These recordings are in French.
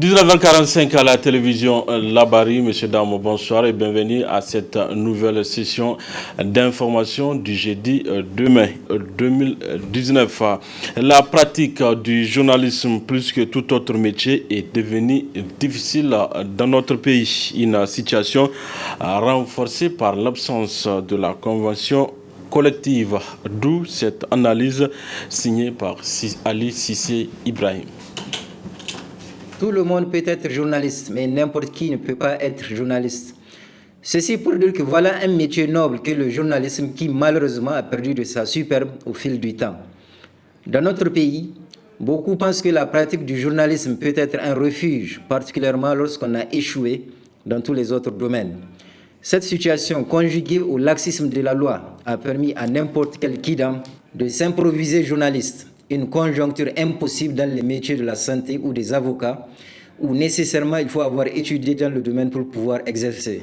19h45 à la télévision Labari. Monsieur Damo, bonsoir et bienvenue à cette nouvelle session d'information du jeudi 2 mai 2019. La pratique du journalisme, plus que tout autre métier, est devenue difficile dans notre pays. Une situation renforcée par l'absence de la convention collective, d'où cette analyse signée par Ali Cissé Ibrahim. Tout le monde peut être journaliste, mais n'importe qui ne peut pas être journaliste. Ceci pour dire que voilà un métier noble que le journalisme qui malheureusement a perdu de sa superbe au fil du temps. Dans notre pays, beaucoup pensent que la pratique du journalisme peut être un refuge, particulièrement lorsqu'on a échoué dans tous les autres domaines. Cette situation, conjuguée au laxisme de la loi, a permis à n'importe quel kidam de s'improviser journaliste. Une conjoncture impossible dans les métiers de la santé ou des avocats, où nécessairement il faut avoir étudié dans le domaine pour pouvoir exercer.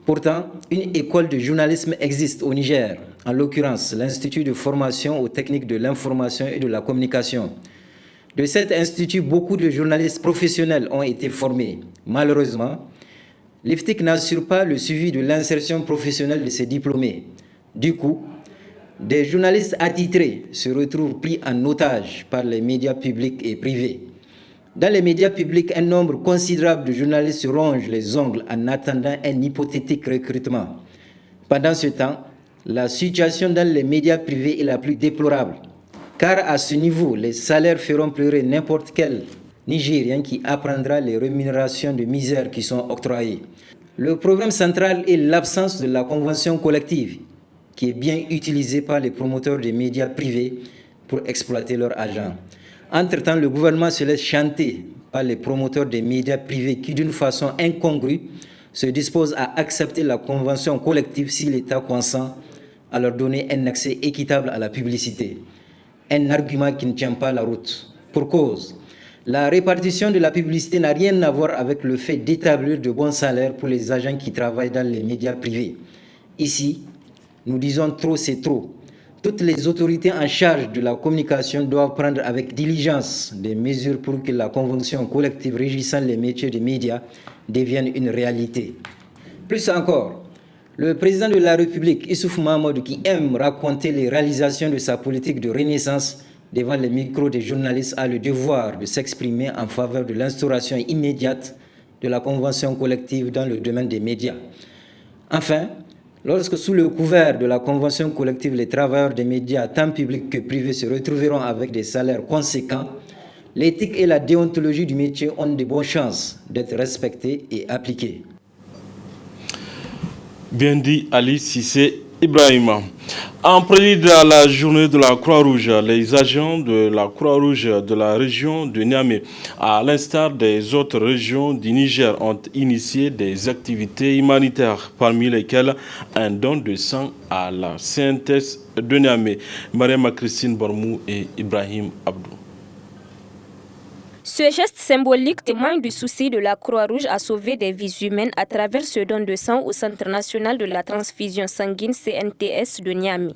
Pourtant, une école de journalisme existe au Niger, en l'occurrence l'Institut de formation aux techniques de l'information et de la communication. De cet institut, beaucoup de journalistes professionnels ont été formés. Malheureusement, l'IFTIC n'assure pas le suivi de l'insertion professionnelle de ses diplômés. Du coup, des journalistes attitrés se retrouvent pris en otage par les médias publics et privés. Dans les médias publics, un nombre considérable de journalistes se rongent les ongles en attendant un hypothétique recrutement. Pendant ce temps, la situation dans les médias privés est la plus déplorable, car à ce niveau, les salaires feront pleurer n'importe quel Nigérien qui apprendra les rémunérations de misère qui sont octroyées. Le problème central est l'absence de la convention collective, qui est bien utilisé par les promoteurs des médias privés pour exploiter leurs agents. Entre-temps, le gouvernement se laisse chanter par les promoteurs des médias privés qui, d'une façon incongrue, se disposent à accepter la convention collective si l'État consent à leur donner un accès équitable à la publicité. Un argument qui ne tient pas la route. Pour cause, la répartition de la publicité n'a rien à voir avec le fait d'établir de bons salaires pour les agents qui travaillent dans les médias privés. Ici, nous disons trop, c'est trop. Toutes les autorités en charge de la communication doivent prendre avec diligence des mesures pour que la convention collective régissant les métiers des médias devienne une réalité. Plus encore, le président de la République, Issouf Mahamadou, qui aime raconter les réalisations de sa politique de renaissance devant les micros des journalistes, a le devoir de s'exprimer en faveur de l'instauration immédiate de la convention collective dans le domaine des médias. Enfin, lorsque sous le couvert de la convention collective, les travailleurs des médias, tant publics que privés, se retrouveront avec des salaires conséquents, l'éthique et la déontologie du métier ont de bonnes chances d'être respectées et appliquées. Bien dit Ali Cissé Ibrahima. En prélude à la journée de la Croix-Rouge, les agents de la Croix-Rouge de la région de Niamey, à l'instar des autres régions du Niger, ont initié des activités humanitaires, parmi lesquelles un don de sang à la CNTS de Niamey. Mariama Christine Bormou et Ibrahim Abdou. Ce geste symbolique témoigne du souci de la Croix-Rouge à sauver des vies humaines à travers ce don de sang au Centre national de la transfusion sanguine CNTS de Niamey.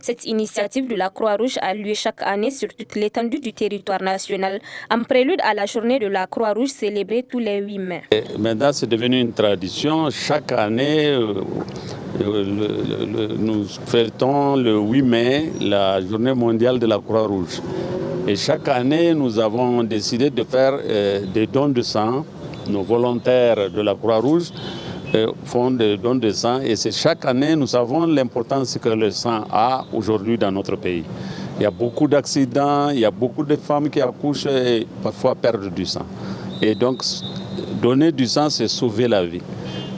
Cette initiative de la Croix-Rouge a lieu chaque année sur toute l'étendue du territoire national, en prélude à la journée de la Croix-Rouge célébrée tous les 8 mai. Maintenant, c'est devenu une tradition. Chaque année, nous fêtons le 8 mai, la journée mondiale de la Croix-Rouge. Et chaque année, nous avons décidé de faire des dons de sang. Nos volontaires de la Croix-Rouge font des dons de sang. Et c'est chaque année, nous savons l'importance que le sang a aujourd'hui dans notre pays. Il y a beaucoup d'accidents, il y a beaucoup de femmes qui accouchent et parfois perdent du sang. Et donc, donner du sang, c'est sauver la vie.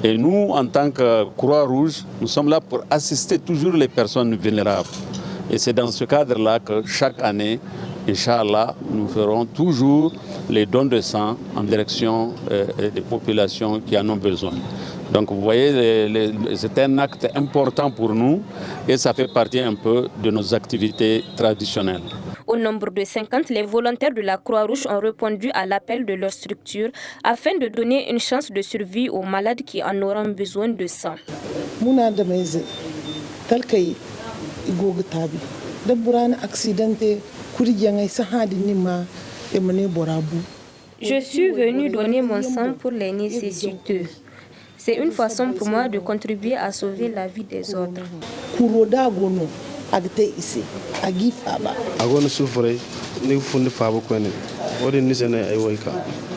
Et nous, en tant que Croix-Rouge, nous sommes là pour assister toujours les personnes vulnérables. Et c'est dans ce cadre-là que chaque année, Inch'Allah, nous ferons toujours les dons de sang en direction des populations qui en ont besoin. Donc vous voyez, c'est un acte important pour nous et ça fait partie un peu de nos activités traditionnelles. Au nombre de 50, les volontaires de la Croix-Rouge ont répondu à l'appel de leur structure afin de donner une chance de survie aux malades qui en auront besoin de sang. Je suis venu donner mon sang pour les nécessiteux. C'est une façon pour moi de contribuer à sauver la vie des autres.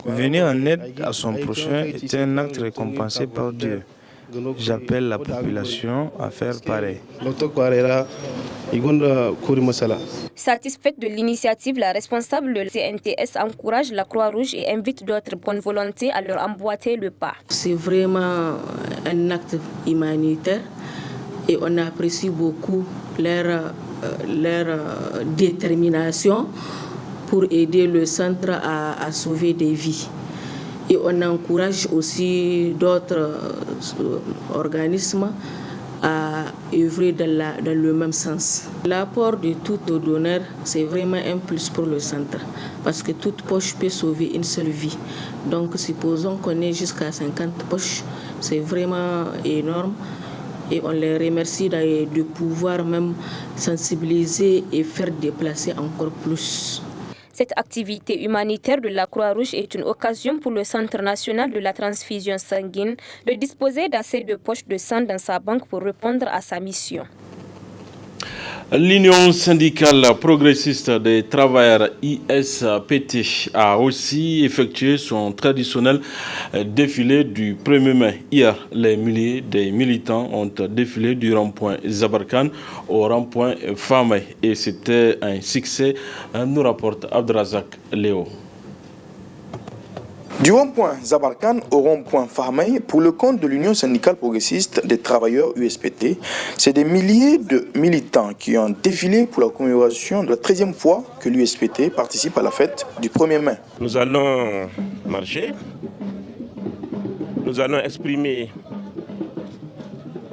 Venir en aide à son prochain est un acte récompensé par Dieu. J'appelle la population à faire pareil. Satisfaite de l'initiative, la responsable de CNTS encourage la Croix-Rouge et invite d'autres bonnes volontés à leur emboîter le pas. C'est vraiment un acte humanitaire et on apprécie beaucoup leur détermination pour aider le centre à sauver des vies. Et on encourage aussi d'autres organismes à œuvrer dans le même sens. L'apport de tout donneur, c'est vraiment un plus pour le centre, parce que toute poche peut sauver une seule vie. Donc supposons qu'on ait jusqu'à 50 poches, c'est vraiment énorme. Et on les remercie de pouvoir même sensibiliser et faire déplacer encore plus. Cette activité humanitaire de la Croix-Rouge est une occasion pour le Centre national de la transfusion sanguine de disposer d'assez de poches de sang dans sa banque pour répondre à sa mission. L'Union syndicale progressiste des travailleurs ISPT a aussi effectué son traditionnel défilé du 1er mai. Hier, les milliers de militants ont défilé du rond-point Zabarkan au rond-point Famay et c'était un succès, nous rapporte Abdrazak Léo. Du rond-point Zabarkan au rond-point Famay, pour le compte de l'Union syndicale progressiste des travailleurs USPT, c'est des milliers de militants qui ont défilé pour la commémoration de la 13e fois que l'USPT participe à la fête du 1er mai. Nous allons marcher, nous allons exprimer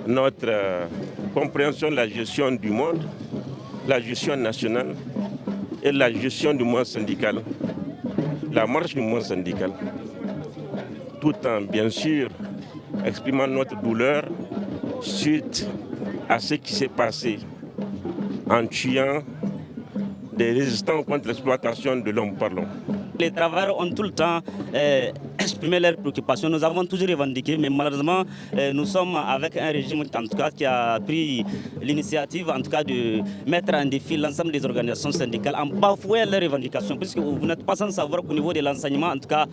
notre compréhension de la gestion du monde, la gestion nationale et la gestion du monde syndical. La marche du monde syndical, tout en bien sûr exprimant notre douleur suite à ce qui s'est passé en tuant des résistants contre l'exploitation de l'homme par l'homme. Les travailleurs ont tout le temps exprimé leurs préoccupations. Nous avons toujours revendiqué, mais malheureusement, nous sommes avec un régime en tout cas, qui a pris l'initiative en tout cas, de mettre en défi l'ensemble des organisations syndicales en bafouant leurs revendications. Puisque vous n'êtes pas sans savoir qu'au niveau de l'enseignement, en tout cas,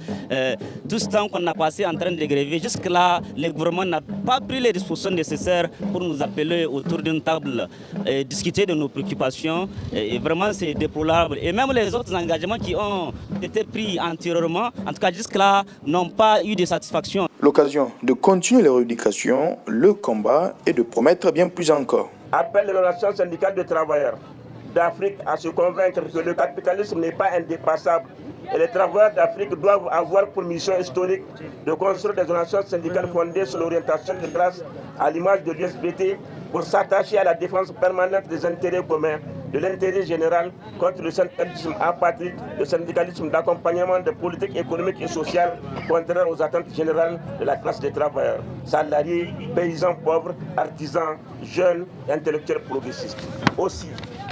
tout ce temps qu'on a passé en train de gréver, jusque-là, le gouvernement n'a pas pris les dispositions nécessaires pour nous appeler autour d'une table et discuter de nos préoccupations. Et vraiment, c'est déplorable. Et même les autres engagements qui ont été pris antérieurement, en tout cas jusque-là, n'ont pas eu de satisfaction. L'occasion de continuer les revendications, le combat et de promettre bien plus encore. Appelle les relations syndicales de travailleurs d'Afrique à se convaincre que le capitalisme n'est pas indépassable et les travailleurs d'Afrique doivent avoir pour mission historique de construire des relations syndicales fondées sur l'orientation de classe à l'image de l'USPT pour s'attacher à la défense permanente des intérêts communs, de l'intérêt général contre le syndicalisme apatride, le syndicalisme d'accompagnement de politiques économiques et sociales contraires aux attentes générales de la classe des travailleurs, salariés, paysans pauvres, artisans, jeunes et intellectuels progressistes. Aussi,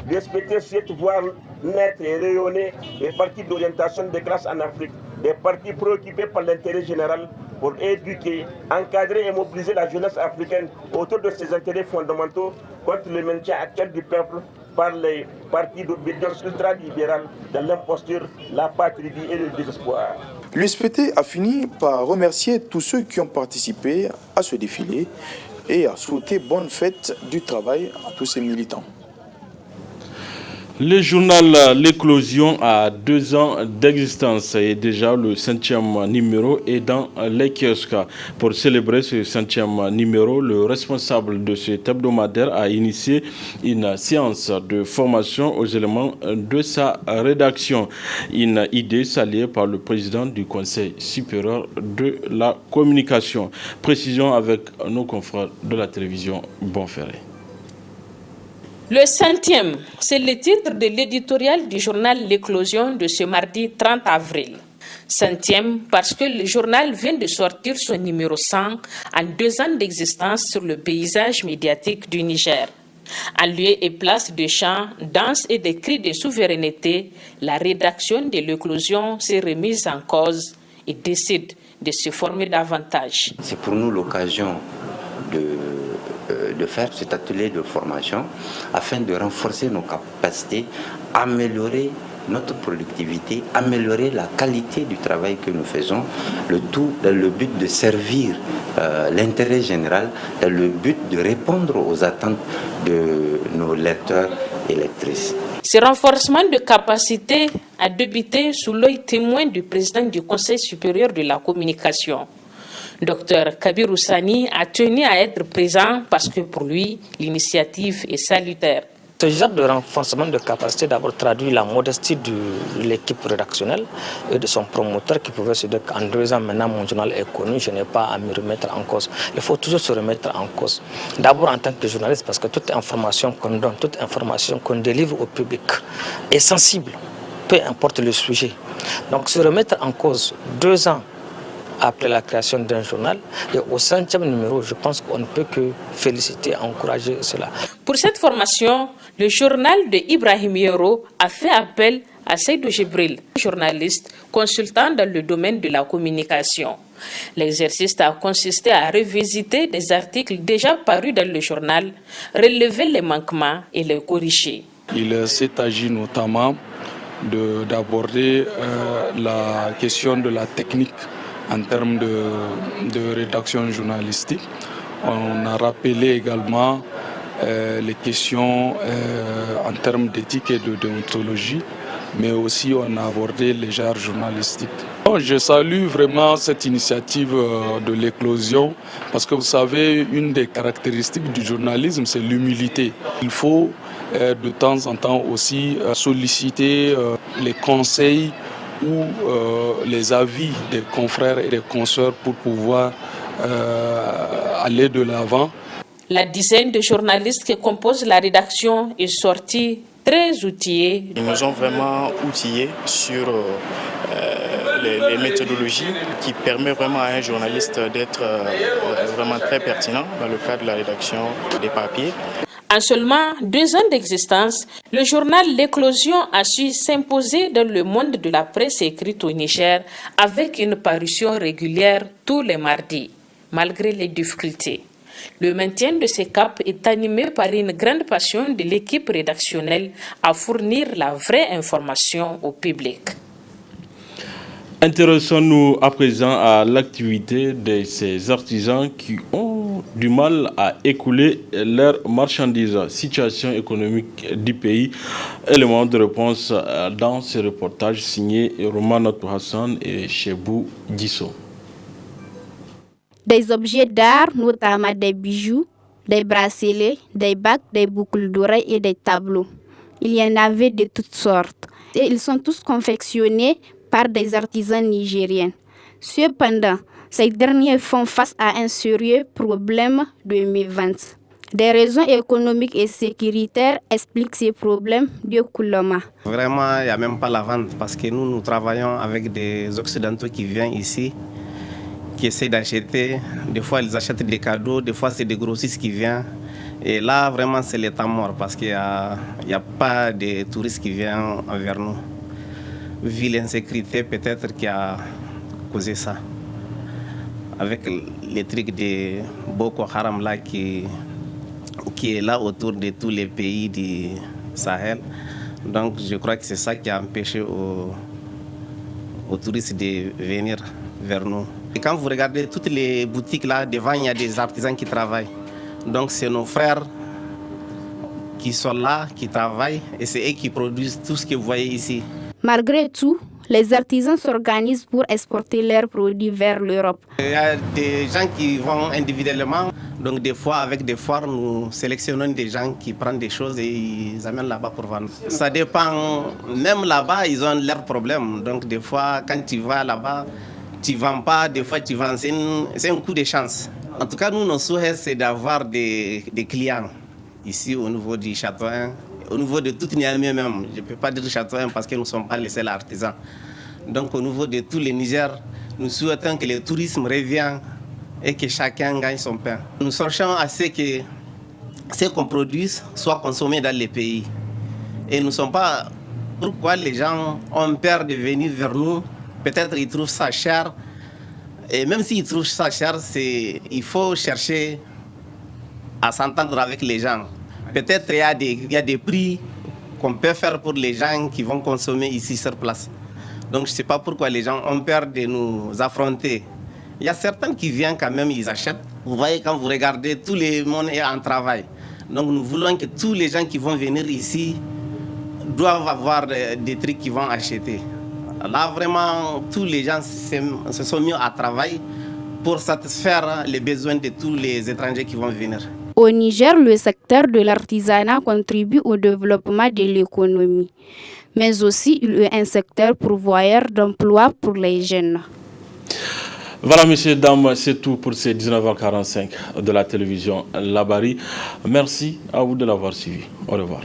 l'USPT souhaite voir naître et rayonner les partis d'orientation des classes en Afrique, des partis préoccupés par l'intérêt général pour éduquer, encadrer et mobiliser la jeunesse africaine autour de ses intérêts fondamentaux contre le maintien actuel du peuple par les partis d'obédience ultra-libérale de l'imposture, la patrie et le désespoir. L'USPT a fini par remercier tous ceux qui ont participé à ce défilé et a souhaité bonne fête du travail à tous ces militants. Le journal L'Éclosion a 2 ans d'existence et déjà le 5e numéro est dans les kiosques. Pour célébrer ce 5e numéro, le responsable de cet hebdomadaire a initié une séance de formation aux éléments de sa rédaction. Une idée saluée par le président du Conseil supérieur de la communication. Précision avec nos confrères de la télévision Bonferré. Le 5e, c'est le titre de l'éditorial du journal L'Éclosion de ce mardi 30 avril. 5e parce que le journal vient de sortir son numéro 100 en 2 ans d'existence sur le paysage médiatique du Niger. En lieu et place de chants, danses et des cris de souveraineté, la rédaction de l'éclosion s'est remise en cause et décide de se former davantage. C'est pour nous l'occasion de faire cet atelier de formation afin de renforcer nos capacités, améliorer notre productivité, améliorer la qualité du travail que nous faisons, le tout dans le but de servir l'intérêt général, dans le but de répondre aux attentes de nos lecteurs et lectrices. Ce renforcement de capacité a débuté sous l'œil témoin du président du Conseil supérieur de la communication. Dr Kabir Oussani a tenu à être présent parce que pour lui, l'initiative est salutaire. Ce genre de renforcement de capacité d'abord traduit la modestie de l'équipe rédactionnelle et de son promoteur qui pouvait se dire qu'en 2 ans maintenant mon journal est connu, je n'ai pas à me remettre en cause. Il faut toujours se remettre en cause. D'abord en tant que journaliste parce que toute information qu'on donne, toute information qu'on délivre au public est sensible, peu importe le sujet. Donc se remettre en cause 2 ans après la création d'un journal. Et au 5e numéro, je pense qu'on ne peut que féliciter et encourager cela. Pour cette formation, le journal de Ibrahim Yero a fait appel à Seydou Jibril, journaliste consultant dans le domaine de la communication. L'exercice a consisté à revisiter des articles déjà parus dans le journal, relever les manquements et les corriger. Il s'est agi notamment d'aborder la question de la technique en termes de rédaction journalistique. On a rappelé également les questions en termes d'éthique et de déontologie, mais aussi on a abordé les genres journalistiques. Je salue vraiment cette initiative de l'éclosion parce que vous savez, une des caractéristiques du journalisme, c'est l'humilité. Il faut de temps en temps aussi solliciter les conseils ou les avis des confrères et des consoeurs pour pouvoir aller de l'avant. La dizaine de journalistes qui composent la rédaction est sortie très outillée. Ils nous ont vraiment outillés sur les méthodologies qui permettent vraiment à un journaliste d'être vraiment très pertinent dans le cadre de la rédaction des papiers. En seulement 2 ans d'existence, le journal L'Éclosion a su s'imposer dans le monde de la presse écrite au Niger avec une parution régulière tous les mardis, malgré les difficultés. Le maintien de ces caps est animé par une grande passion de l'équipe rédactionnelle à fournir la vraie information au public. Intéressons-nous à présent à l'activité de ces artisans qui ont du mal à écouler leurs marchandises. Situation économique du pays, élément de réponse dans ce reportage signé Romana Hassan et Chebou Disso. Des objets d'art, notamment des bijoux, des bracelets, des bagues, des boucles d'oreilles et des tableaux. Il y en avait de toutes sortes. Et ils sont tous confectionnés par des artisans nigériens. Cependant, ces derniers font face à un sérieux problème de mévente. Des raisons économiques et sécuritaires expliquent ces problèmes d'écoulement. Vraiment, il n'y a même pas la vente parce que nous travaillons avec des Occidentaux qui viennent ici, qui essaient d'acheter. Des fois, ils achètent des cadeaux, des fois, c'est des grossistes qui viennent. Et là, vraiment, c'est l'état mort parce qu'il n'y a pas de touristes qui viennent vers nous. Vu l'insécurité peut-être qui a causé ça. Avec les trucs de Boko Haram là qui est là autour de tous les pays du Sahel. Donc je crois que c'est ça qui a empêché aux touristes de venir vers nous. Et quand vous regardez toutes les boutiques là, devant il y a des artisans qui travaillent. Donc c'est nos frères qui sont là, qui travaillent et c'est eux qui produisent tout ce que vous voyez ici. Malgré tout, les artisans s'organisent pour exporter leurs produits vers l'Europe. Il y a des gens qui vont individuellement. Donc des fois, avec des foires, nous sélectionnons des gens qui prennent des choses et ils amènent là-bas pour vendre. Ça dépend. Même là-bas, ils ont leurs problèmes. Donc des fois, quand tu vas là-bas, tu ne vends pas. Des fois, tu vends. C'est un coup de chance. En tout cas, nous, nos souhaits, c'est d'avoir des clients ici au niveau du Château-Un. Au niveau de toute Niamey même, je ne peux pas dire Château-Un parce que nous ne sommes pas les seuls artisans. Donc au niveau de tous les Niger, nous souhaitons que le tourisme revienne et que chacun gagne son pain. Nous cherchons à ce que ce qu'on produit soit consommé dans les pays. Et nous ne sommes pas... Pourquoi les gens ont peur de venir vers nous? Peut-être ils trouvent ça cher. Et même s'ils trouvent ça cher, il faut chercher à s'entendre avec les gens. Peut-être il y a des prix qu'on peut faire pour les gens qui vont consommer ici sur place. Donc je ne sais pas pourquoi les gens ont peur de nous affronter. Il y a certains qui viennent quand même, ils achètent. Vous voyez, quand vous regardez, tout le monde est en travail. Donc nous voulons que tous les gens qui vont venir ici doivent avoir des trucs qu'ils vont acheter. Là, vraiment, tous les gens se sont mis à travailler pour satisfaire les besoins de tous les étrangers qui vont venir. Au Niger, le secteur de l'artisanat contribue au développement de l'économie, mais aussi il est un secteur pourvoyeur d'emplois pour les jeunes. Voilà, messieurs, dames, c'est tout pour ces 19h45 de la télévision Labari. Merci à vous de l'avoir suivi. Au revoir.